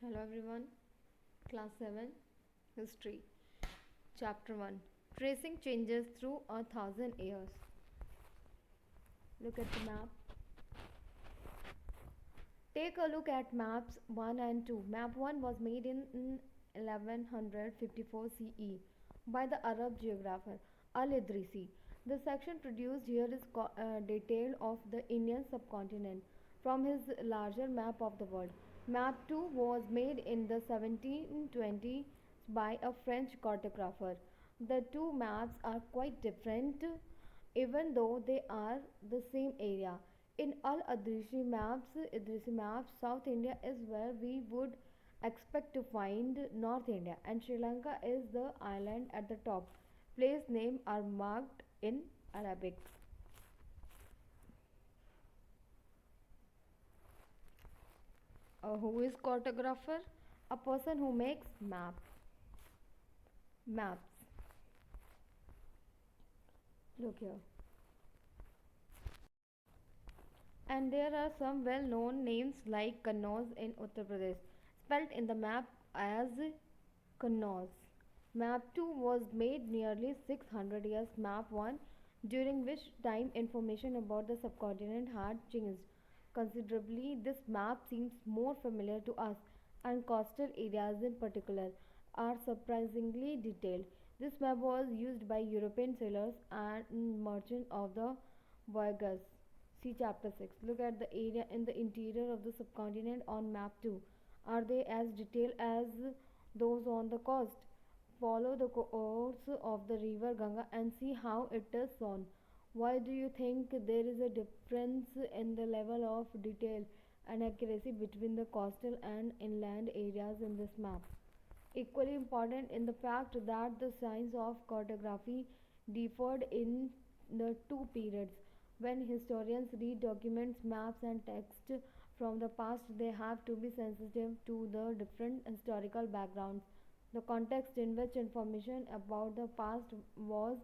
Hello everyone, Class 7 History, Chapter 1 Tracing Changes Through a Thousand Years. Look at the map. Take a look at maps 1 and 2. Map 1 was made in 1154 CE by the Arab geographer Al Idrisi. The section produced here is detail of the Indian subcontinent from his larger map of the world. Map 2 was made in the 1720s by a French cartographer. The two maps are quite different even though they are the same area. In all Idrisi maps, South India is where we would expect to find North India, and Sri Lanka is the island at the top. Place names are marked in Arabic. Who is cartographer? A person who makes maps. Look here. And there are some well known names like Kannauj in Uttar Pradesh, spelt in the map as Kannauj. Map 2 was made nearly 600 years map 1, during which time information about the subcontinent had changed considerably. This map seems more familiar to us, and coastal areas in particular are surprisingly detailed. This map was used by European sailors and merchants of the Voyages. See chapter 6. Look at the area in the interior of the subcontinent on map 2. Are they as detailed as those on the coast? Follow the course of the river Ganga and see how it is shown. Why do you think there is a difference in the level of detail and accuracy between the coastal and inland areas in this map? Equally important in the fact that the science of cartography differed in the two periods. When historians read documents, maps, and text from the past, they have to be sensitive to the different historical backgrounds, the context in which information about the past was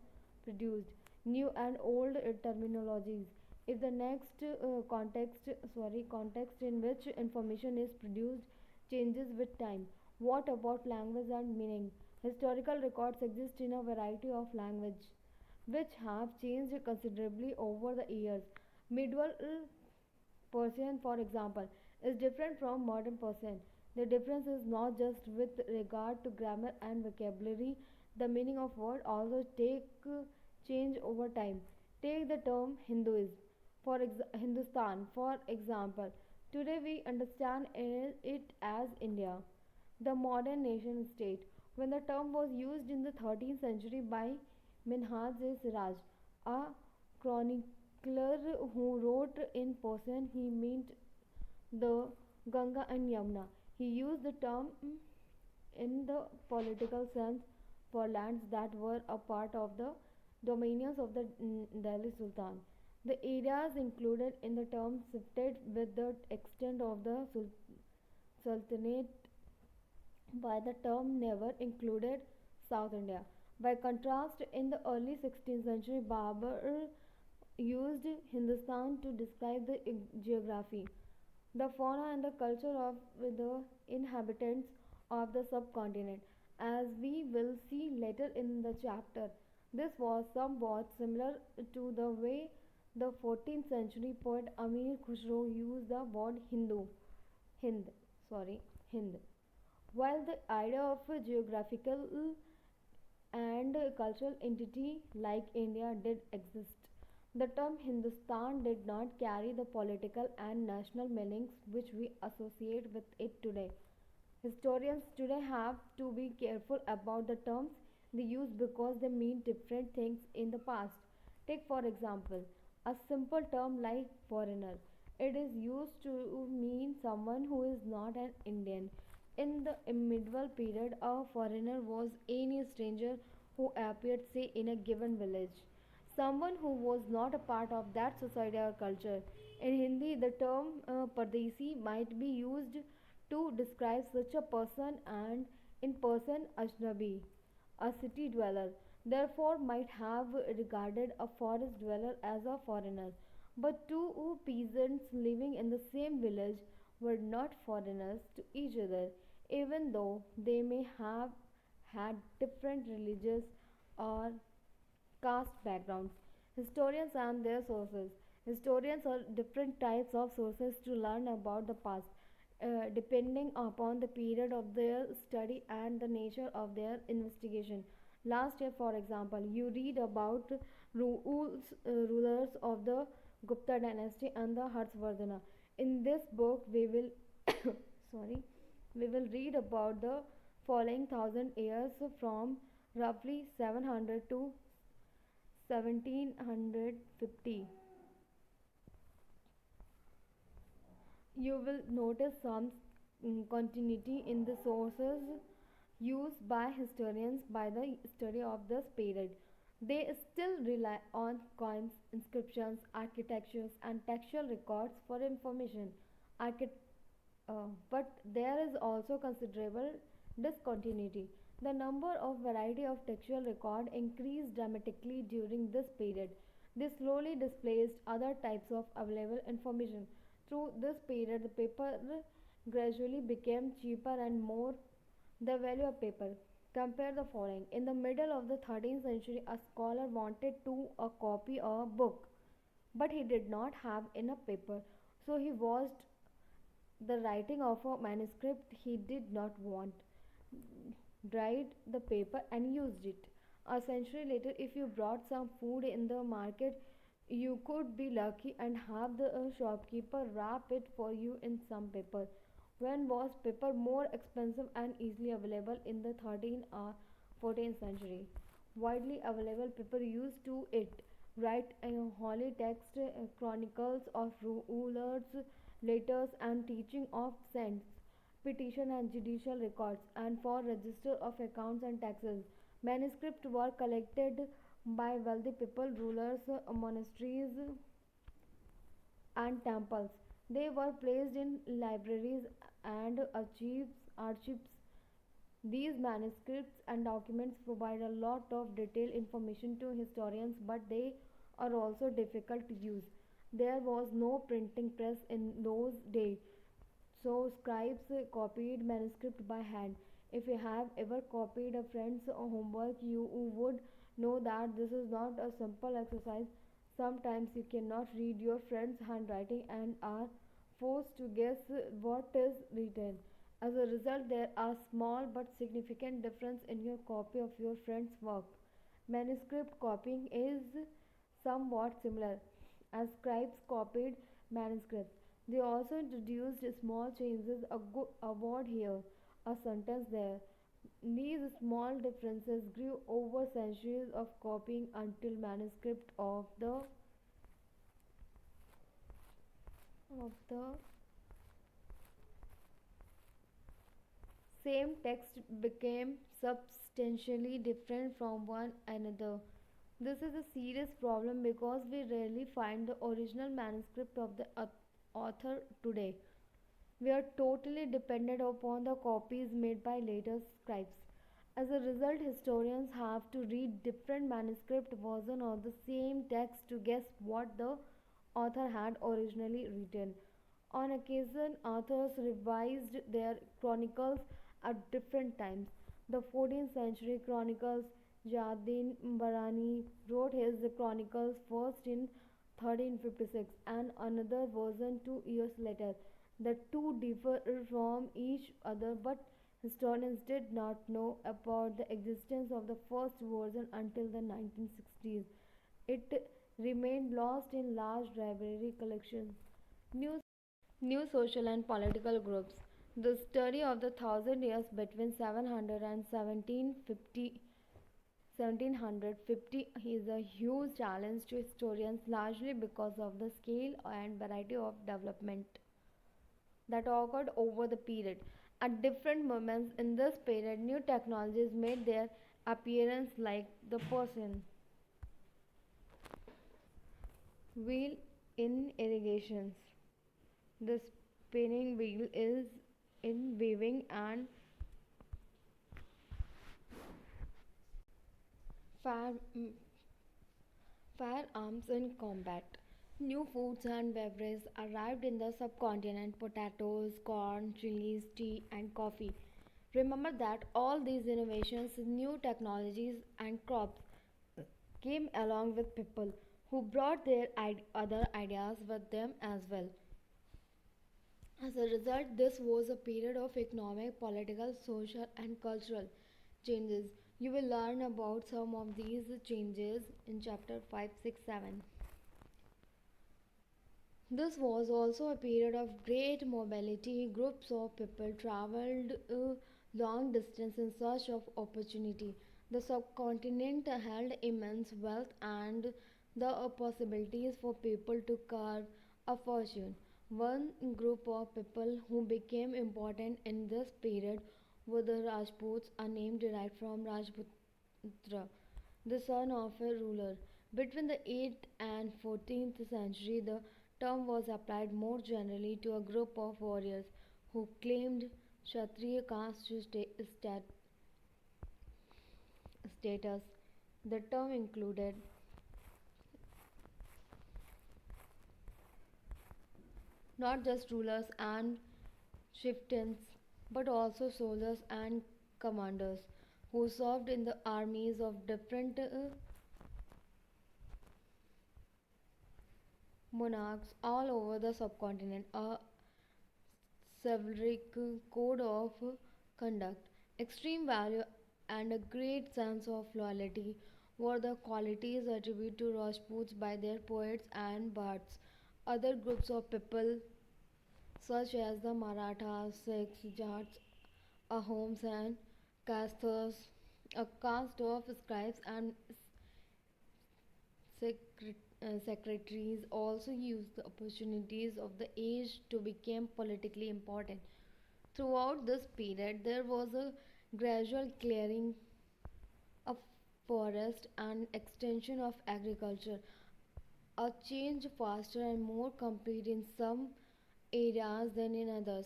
produced, new and old terminologies. If the next context in which information is produced changes with time, what about language and meaning? Historical records exist in a variety of language which have changed considerably over the years. Medieval Persian, for example, is different from modern Persian. The difference is not just with regard to grammar and vocabulary, the meaning of word also take change over time. Take the term Hinduism, Hindustan, for example. Today we understand it as India, the modern nation state. When the term was used in the 13th century by Minhaj-e-Siraj, a chronicler who wrote in Persian, he meant the Ganga and Yamuna. He used the term in the political sense for lands that were a part of the dominions of the Delhi Sultan. The areas included in the term shifted with the extent of the Sultanate. By the term never included South India. By contrast, in the early 16th century, Babur used Hindustan to describe the geography, the fauna, and the culture of the inhabitants of the subcontinent. As we will see later in the chapter, this was somewhat similar to the way the 14th century poet Amir Khusro used the word Hind, Hind. While the idea of a geographical and cultural entity like India did exist, the term Hindustan did not carry the political and national meanings which we associate with it today. Historians today have to be careful about the terms they use because they mean different things in the past. Take, for example, a simple term like foreigner. It is used to mean someone who is not an Indian. In the medieval period, a foreigner was any stranger who appeared, say, in a given village, someone who was not a part of that society or culture. In Hindi, the term Pardesi might be used to describe such a person, and in person, Ajnabi, a city dweller, therefore might have regarded a forest dweller as a foreigner. But two peasants living in the same village were not foreigners to each other. even though they may have had different religious or caste backgrounds. Historians and their sources. Historians are different types of sources to learn about the past, depending upon the period of their study and the nature of their investigation. Last year, for example, you read about rulers of the Gupta dynasty and the Harshvardhana. In this book, we will sorry, we will read about the following 1,000 years from roughly 700 to 1750. You will notice some continuity in the sources used by historians by the study of this period. They still rely on coins, inscriptions, architectures, and textual records for information. Archi- but there is also considerable discontinuity. The number of variety of textual record increased dramatically during this period. This slowly displaced other types of available information. Through this period, the paper gradually became cheaper and more the value of paper. Compare the following. In the middle of the 13th century, a scholar wanted to a copy of a book, but he did not have enough paper, so he watched the writing of a manuscript he did not want, dried the paper and used it. A century later, if you brought some food in the market, you could be lucky and have the shopkeeper wrap it for you in some paper. When was paper more expensive and easily available in the 13th or 14th century? Widely available paper used to it write holy text, chronicles of rulers, letters, and teaching of saints, petition and judicial records, and for register of accounts and taxes. Manuscripts were collected by wealthy people, rulers, monasteries, and temples. They were placed in libraries and archives. These manuscripts and documents provide a lot of detailed information to historians, but they are also difficult to use. There was no printing press in those days, so scribes copied manuscript by hand. If you have ever copied a friend's homework, you would know that this is not a simple exercise. Sometimes you cannot read your friend's handwriting and are forced to guess what is written. As a result, there are small but significant difference in your copy of your friend's work. Manuscript copying is somewhat similar as scribes copied manuscripts. They also introduced small changes, a word here, a sentence there. These small differences grew over centuries of copying until manuscript of the same text became substantially different from one another. This is a serious problem because we rarely find the original manuscript of the author today. We are totally dependent upon the copies made by later scribes. As a result, historians have to read different manuscript versions of the same text to guess what the author had originally written. On occasion, authors revised their chronicles at different times. The 14th century chronicles, Jadin Barani wrote his chronicles first in 1356 and another version 2 years later. The two differ from each other, but historians did not know about the existence of the first version until the 1960s. It remained lost in large library collections. New, new social and political groups. The study of the 1,000 years between 700 and 1750 is a huge challenge to historians largely because of the scale and variety of development that occurred over the period. At different moments in this period, new technologies made their appearance, like the person wheel in irrigations. The spinning wheel is in weaving and fire, firearms in combat. New foods and beverages arrived in the subcontinent: potatoes, corn, chilies, tea, and coffee. Remember that all these innovations, new technologies, and crops came along with people who brought their other ideas with them as well. As a result, this was a period of economic, political, social, and cultural changes. You will learn about some of these changes in chapter 5, 6, 7. This was also a period of great mobility. Groups of people traveled long distance in search of opportunity. The subcontinent held immense wealth and the possibilities for people to carve a fortune. One group of people who became important in this period were the Rajputs, a name derived from Rajputra, the son of a ruler. Between the 8th and 14th century, the term was applied more generally to a group of warriors who claimed Kshatriya caste status. The term included not just rulers and chieftains, but also soldiers and commanders who served in the armies of different monarchs all over the subcontinent. A chivalric code of conduct, extreme value, and a great sense of loyalty were the qualities attributed to Rajputs by their poets and bards. Other groups of people, such as the Marathas, Sikhs, Jats, Ahoms, and Kasthas, a caste of scribes and secretaries, also used the opportunities of the age to become politically important. Throughout this period, there was a gradual clearing of forest and extension of agriculture, a change faster and more complete in some areas than in others.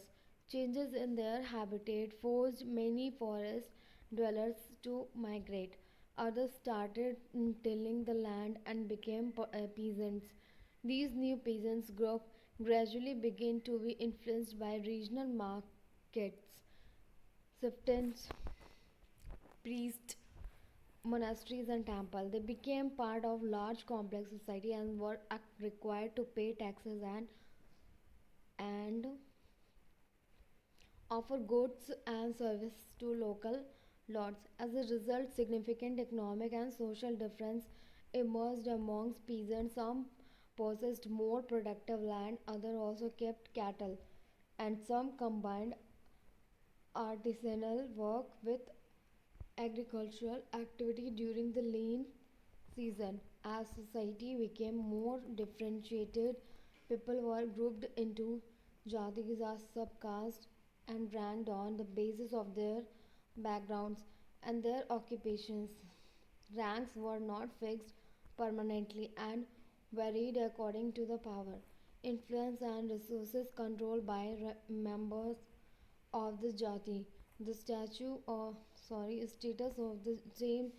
Changes in their habitat forced many forest dwellers to migrate. Others started tilling the land and became peasants. These new peasants group gradually began to be influenced by regional markets, chieftains, priests, monasteries, and temples. They became part of large complex society and were required to pay taxes and offer goods and services to local lords. As a result, significant economic and social difference emerged amongst peasants. Some possessed more productive land, others also kept cattle, and some combined artisanal work with agricultural activity during the lean season. As society became more differentiated, people were grouped into jatis as subcastes and ranked on the basis of their backgrounds and their occupations. Ranks were not fixed permanently and varied according to the power, influence, and resources controlled by members of the jati. The status of the same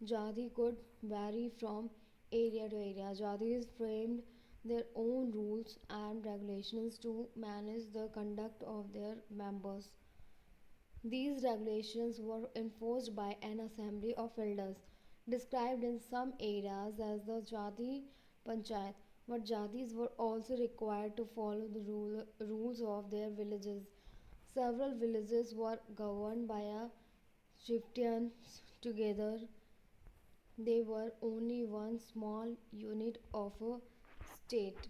jati could vary from area to area. Jatis framed their own rules and regulations to manage the conduct of their members. These regulations were enforced by an assembly of elders, described in some areas as the Jati Panchayat, but Jatis were also required to follow the rules of their villages. Several villages were governed by a chieftain together. They were only one small unit of a state.